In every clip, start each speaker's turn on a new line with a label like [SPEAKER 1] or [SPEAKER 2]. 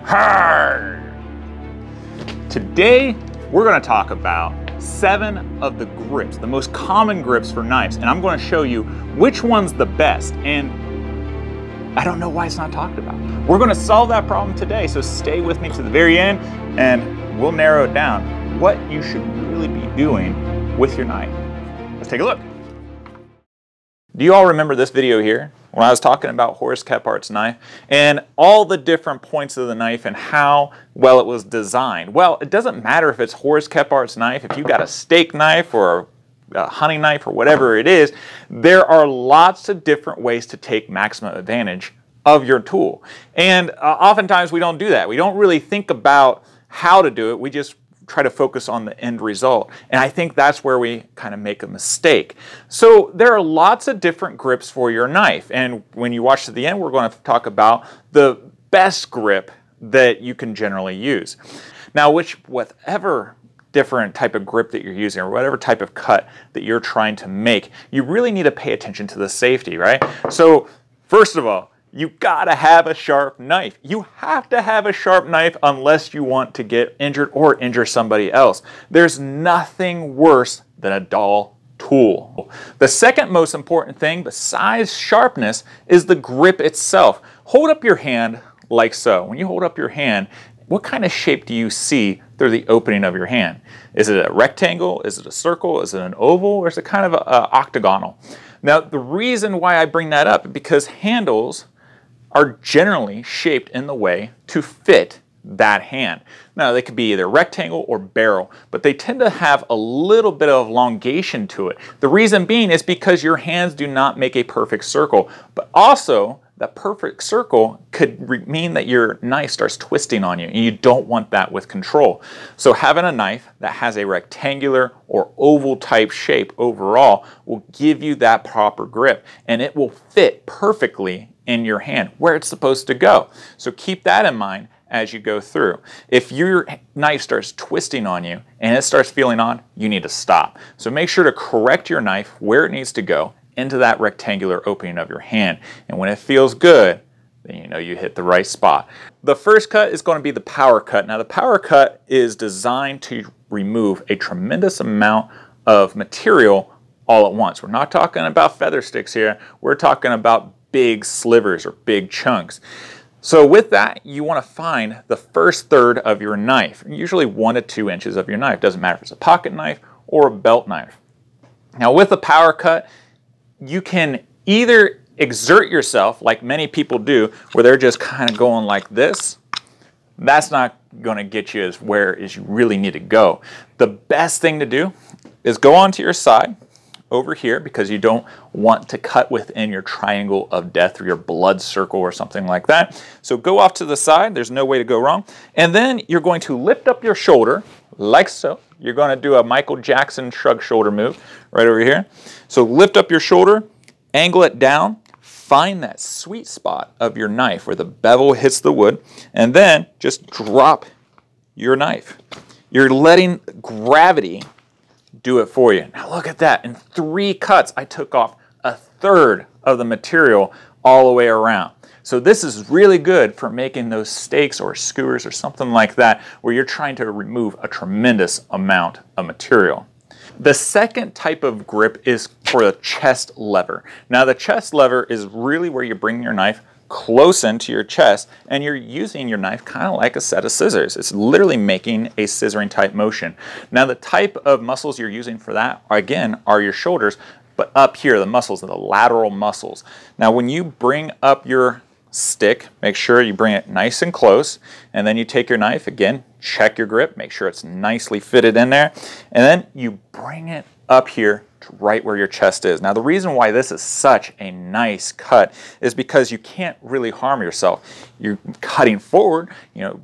[SPEAKER 1] Arr! Today, we're going to talk about 7 of the grips, the most common grips for knives, and I'm going to show you which one's the best, and I don't know why it's not talked about. We're going to solve that problem today, so stay with me to the very end, and we'll narrow it down what you should really be doing with your knife. Let's take a look. Do you all remember this video here when I was talking about Horace Kephart's knife and all the different points of the knife and how well it was designed? Well, it doesn't matter if it's Horace Kephart's knife, if you got a steak knife or a hunting knife or whatever it is, there are lots of different ways to take maximum advantage of your tool. And oftentimes we don't do that. We don't really think about how to do it. We just try to focus on the end result. And I think that's where we kind of make a mistake. So there are lots of different grips for your knife. And when you watch to the end, we're going to talk about the best grip that you can generally use. Now, whatever different type of grip that you're using or whatever type of cut that you're trying to make, you really need to pay attention to the safety, right? So first of all, you gotta have a sharp knife. You have to have a sharp knife unless you want to get injured or injure somebody else. There's nothing worse than a dull tool. The second most important thing besides sharpness is the grip itself. Hold up your hand like so. When you hold up your hand, what kind of shape do you see through the opening of your hand? Is it a rectangle? Is it a circle? Is it an oval? Or is it kind of an octagonal? Now, the reason why I bring that up is because handles are generally shaped in the way to fit that hand. Now, they could be either rectangle or barrel, but they tend to have a little bit of elongation to it. The reason being is because your hands do not make a perfect circle, but also that perfect circle could mean that your knife starts twisting on you, and you don't want that with control. So having a knife that has a rectangular or oval type shape overall will give you that proper grip, and it will fit perfectly in your hand where it's supposed to go. So keep that in mind as you go through. If your knife starts twisting on you and it starts feeling on, you need to stop. So make sure to correct your knife where it needs to go into that rectangular opening of your hand. And when it feels good, then you know you hit the right spot. The first cut is going to be the power cut. Now, the power cut is designed to remove a tremendous amount of material all at once. We're not talking about feather sticks here. We're talking about big slivers or big chunks. So with that, you want to find the first third of your knife, usually 1 to 2 inches of your knife. Doesn't matter if it's a pocket knife or a belt knife. Now with a power cut, you can either exert yourself like many people do, where they're just kind of going like this. That's not going to get you where you really need to go. The best thing to do is go onto your side over here, because you don't want to cut within your triangle of death or your blood circle or something like that. So go off to the side. There's no way to go wrong. And then you're going to lift up your shoulder like so. You're going to do a Michael Jackson shrug shoulder move right over here. So lift up your shoulder, angle it down, find that sweet spot of your knife where the bevel hits the wood, and then just drop your knife. You're letting gravity do it for you. Now look at that. In 3 cuts, I took off 1/3 of the material all the way around. So this is really good for making those steaks or skewers or something like that, where you're trying to remove a tremendous amount of material. The second type of grip is for the chest lever. Now the chest lever is really where you bring your knife close into your chest, and you're using your knife kind of like a set of scissors. It's literally making a scissoring type motion. Now the type of muscles you're using for that, again, are your shoulders, but up here, the muscles are the lateral muscles. Now when you bring up your stick, make sure you bring it nice and close, and then you take your knife, again, check your grip, make sure it's nicely fitted in there, and then you bring it up here to right where your chest is. Now the reason why this is such a nice cut is because you can't really harm yourself. You're cutting forward,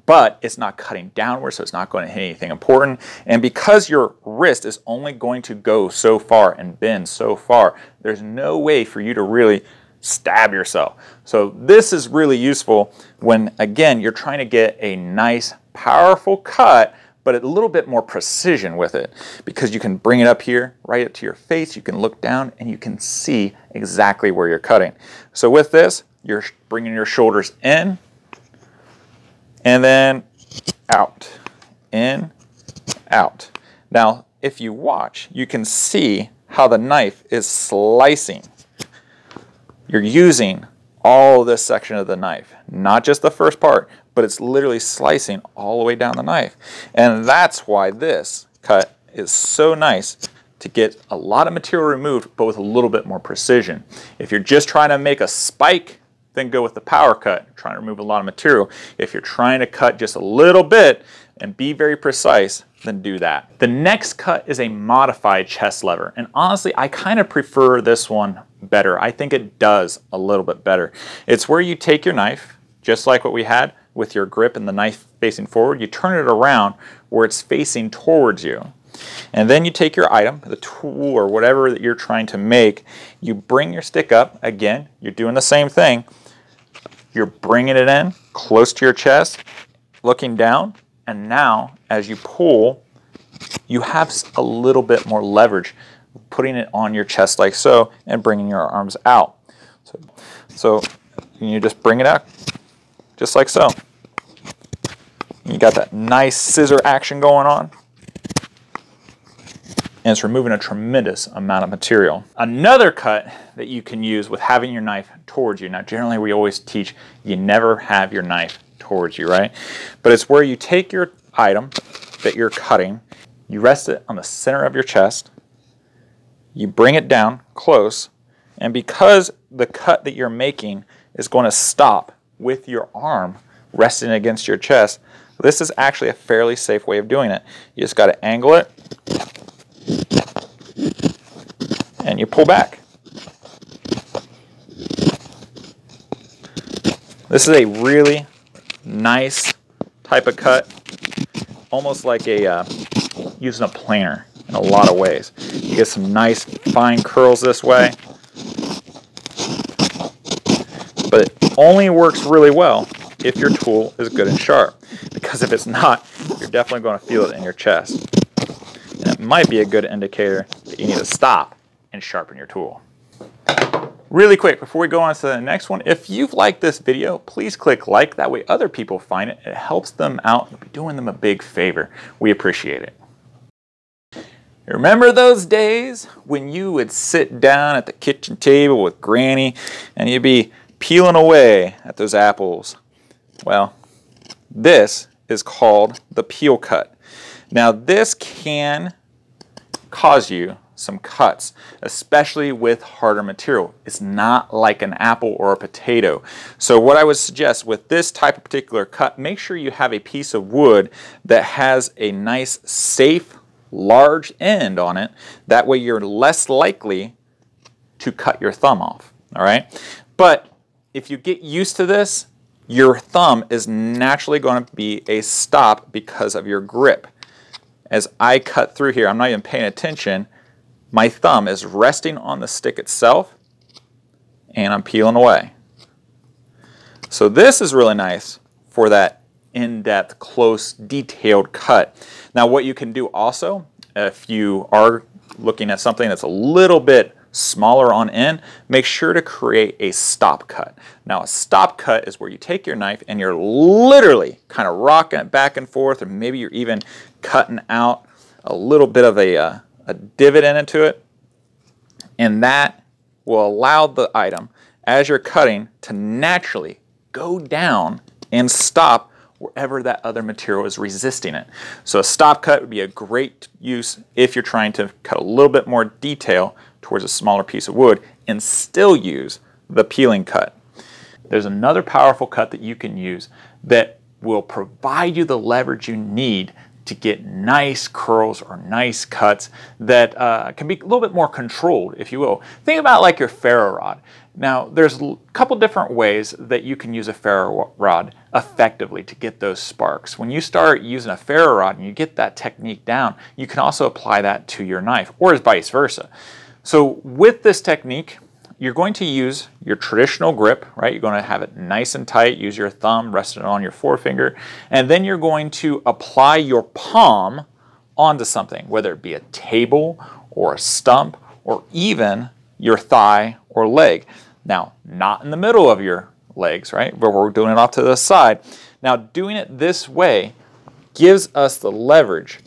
[SPEAKER 1] but it's not cutting downward, so it's not going to hit anything important. And because your wrist is only going to go so far and bend so far, there's no way for you to really stab yourself. So this is really useful when, again, you're trying to get a nice, powerful cut, but a little bit more precision with it, because you can bring it up here, right up to your face, you can look down, and you can see exactly where you're cutting. So with this, you're bringing your shoulders in, and then out, in, out. Now, if you watch, you can see how the knife is slicing. You're using all this section of the knife, not just the first part, but it's literally slicing all the way down the knife. And that's why this cut is so nice, to get a lot of material removed, but with a little bit more precision. If you're just trying to make a spike, then go with the power cut, trying to remove a lot of material. If you're trying to cut just a little bit and be very precise, then do that. The next cut is a modified chest lever, and honestly, I kind of prefer this one better. I think it does a little bit better. It's where you take your knife, just like what we had with your grip and the knife facing forward, you turn it around where it's facing towards you. And then you take your item, the tool or whatever that you're trying to make, you bring your stick up. Again, you're doing the same thing. You're bringing it in close to your chest, looking down, and now as you pull, you have a little bit more leverage, putting it on your chest like so and bringing your arms out. So you just bring it out just like so. You got that nice scissor action going on, and it's removing a tremendous amount of material. Another cut that you can use with having your knife towards you. Now, generally we always teach you never have your knife towards you, right? But it's where you take your item that you're cutting, you rest it on the center of your chest, you bring it down close, and because the cut that you're making is going to stop with your arm resting against your chest, this is actually a fairly safe way of doing it. You just got to angle it, and you pull back. This is a really nice type of cut, almost like a using a planer in a lot of ways. You get some nice fine curls this way, but it only works really well if your tool is good and sharp, because if it's not, you're definitely going to feel it in your chest. And it might be a good indicator that you need to stop and sharpen your tool. Really quick, before we go on to the next one, if you've liked this video, please click like. That way other people find it. It helps them out. You'll be doing them a big favor. We appreciate it. Remember those days when you would sit down at the kitchen table with Granny and you'd be peeling away at those apples? Well, this is called the peel cut. Now this can cause you some cuts, especially with harder material. It's not like an apple or a potato. So what I would suggest with this type of particular cut, make sure you have a piece of wood that has a nice, safe, large end on it. That way you're less likely to cut your thumb off, all right? But if you get used to this, your thumb is naturally going to be a stop because of your grip. As I cut through here, I'm not even paying attention. My thumb is resting on the stick itself, and I'm peeling away. So this is really nice for that in-depth, close, detailed cut. Now what you can do also, if you are looking at something that's a little bit smaller on end, make sure to create a stop cut. Now a stop cut is where you take your knife and you're literally kind of rocking it back and forth, or maybe you're even cutting out a little bit of a divot into it, and that will allow the item, as you're cutting, to naturally go down and stop wherever that other material is resisting it. So a stop cut would be a great use if you're trying to cut a little bit more detail towards a smaller piece of wood and still use the peeling cut. There's another powerful cut that you can use that will provide you the leverage you need to get nice curls or nice cuts that can be a little bit more controlled, if you will. Think about like your ferro rod. Now, there's a couple different ways that you can use a ferro rod effectively to get those sparks. When you start using a ferro rod and you get that technique down, you can also apply that to your knife, or vice versa. So with this technique, you're going to use your traditional grip, right? You're going to have it nice and tight, use your thumb, rest it on your forefinger, and then you're going to apply your palm onto something, whether it be a table or a stump or even your thigh or leg. Now, not in the middle of your legs, right? But we're doing it off to the side. Now, doing it this way gives us the leverage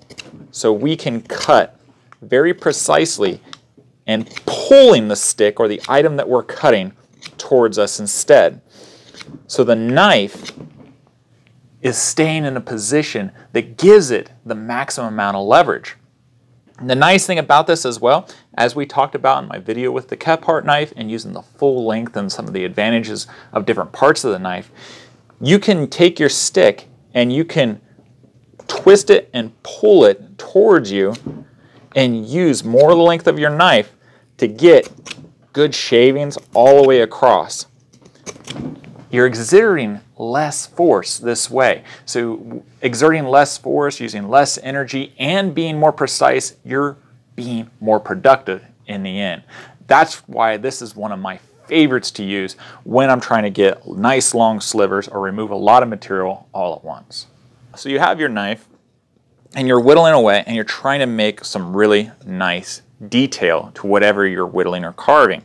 [SPEAKER 1] so we can cut very precisely and pulling the stick or the item that we're cutting towards us instead. So the knife is staying in a position that gives it the maximum amount of leverage. And the nice thing about this as well, as we talked about in my video with the Kephart knife and using the full length and some of the advantages of different parts of the knife, you can take your stick and you can twist it and pull it towards you and use more of the length of your knife to get good shavings all the way across. You're exerting less force this way. So exerting less force, using less energy, and being more precise, you're being more productive in the end. That's why this is one of my favorites to use when I'm trying to get nice long slivers or remove a lot of material all at once. So you have your knife and you're whittling away and you're trying to make some really nice detail to whatever you're whittling or carving.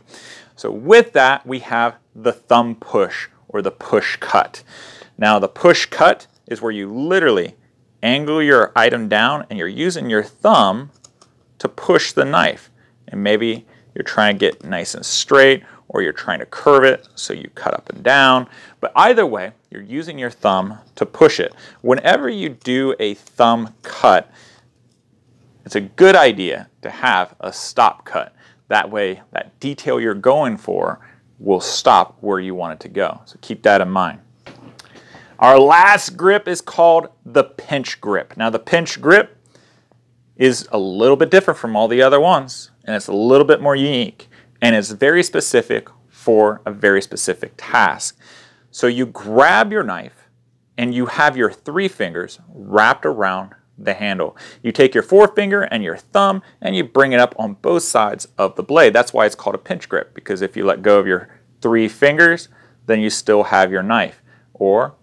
[SPEAKER 1] So with that, we have the thumb push or the push cut. Now the push cut is where you literally angle your item down and you're using your thumb to push the knife. And maybe you're trying to get nice and straight or you're trying to curve it so you cut up and down. But either way, you're using your thumb to push it. Whenever you do a thumb cut, it's a good idea to have a stop cut. That way, that detail you're going for will stop where you want it to go. So keep that in mind. Our last grip is called the pinch grip. Now the pinch grip is a little bit different from all the other ones, and it's a little bit more unique, and it's very specific for a very specific task. So you grab your knife and you have your 3 fingers wrapped around the handle. You take your forefinger and your thumb and you bring it up on both sides of the blade. That's why it's called a pinch grip, because if you let go of your 3 fingers, then you still have your knife. Or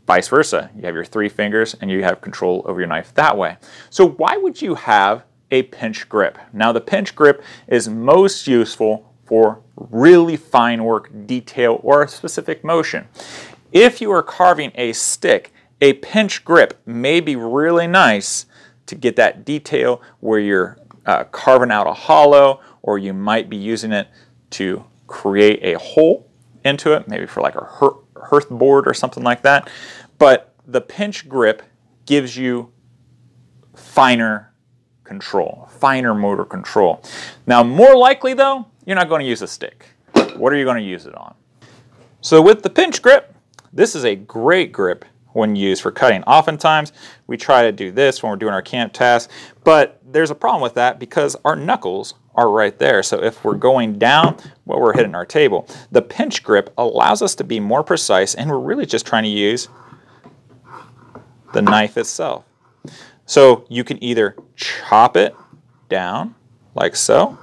[SPEAKER 1] vice versa. You have your 3 fingers and you have control over your knife that way. So why would you have a pinch grip? Now the pinch grip is most useful for really fine work, detail, or a specific motion. If you are carving a stick, a pinch grip may be really nice to get that detail where you're carving out a hollow, or you might be using it to create a hole into it, maybe for like a hearth board or something like that. But the pinch grip gives you finer control, finer motor control. Now, more likely though, you're not going to use a stick. What are you going to use it on? So with the pinch grip, this is a great grip when used for cutting. Oftentimes, we try to do this when we're doing our camp tasks, but there's a problem with that because our knuckles are right there. So if we're going down, well, we're hitting our table. The pinch grip allows us to be more precise, and we're really just trying to use the knife itself. So you can either chop it down like so,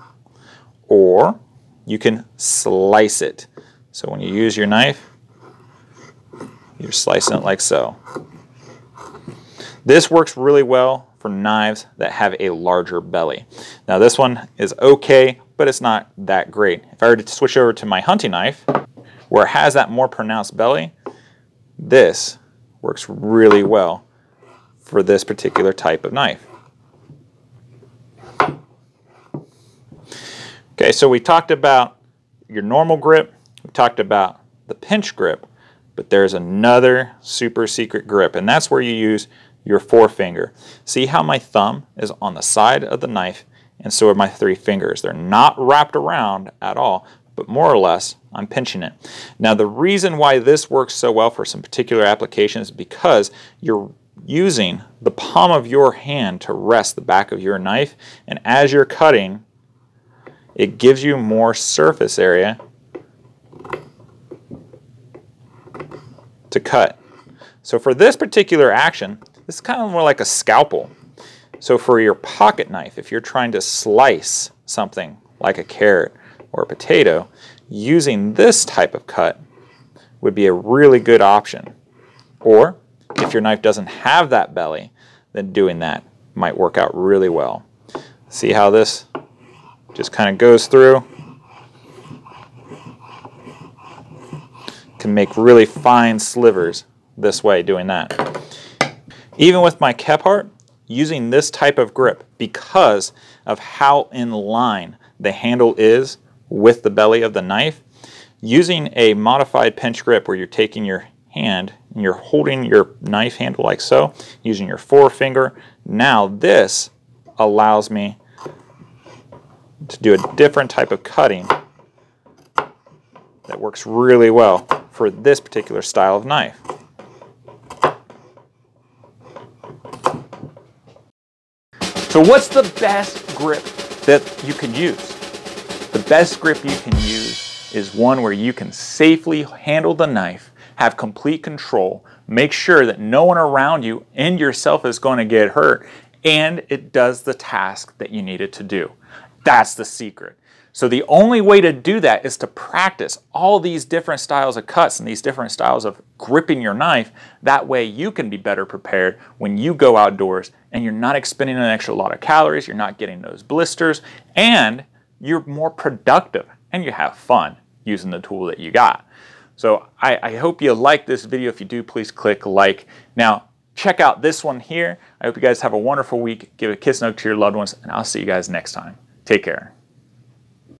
[SPEAKER 1] or you can slice it. So when you use your knife, you're slicing it like so. This works really well for knives that have a larger belly. Now this one is okay, but it's not that great. If I were to switch over to my hunting knife, where it has that more pronounced belly, this works really well for this particular type of knife. Okay, so we talked about your normal grip, we talked about the pinch grip, but there's another super secret grip, and that's where you use your forefinger. See how my thumb is on the side of the knife, and so are my 3 fingers. They're not wrapped around at all, but more or less, I'm pinching it. Now the reason why this works so well for some particular applications is because you're using the palm of your hand to rest the back of your knife, and as you're cutting, it gives you more surface area to cut. So for this particular action, this is kind of more like a scalpel. So for your pocket knife, if you're trying to slice something like a carrot or a potato, using this type of cut would be a really good option. Or if your knife doesn't have that belly, then doing that might work out really well. See how this just kind of goes through? Can make really fine slivers this way doing that. Even with my Kephart, using this type of grip, because of how in line the handle is with the belly of the knife, using a modified pinch grip where you're taking your hand and you're holding your knife handle like so, using your forefinger, now this allows me to do a different type of cutting that works really well for this particular style of knife. So what's the best grip that you can use? The best grip you can use is one where you can safely handle the knife, have complete control, make sure that no one around you and yourself is going to get hurt, and it does the task that you need it to do. That's the secret. So the only way to do that is to practice all these different styles of cuts and these different styles of gripping your knife. That way you can be better prepared when you go outdoors and you're not expending an extra lot of calories, you're not getting those blisters, and you're more productive and you have fun using the tool that you got. So I hope you like this video. If you do, please click like. Now, check out this one here. I hope you guys have a wonderful week. Give a kiss and hug to your loved ones, and I'll see you guys next time. Take care.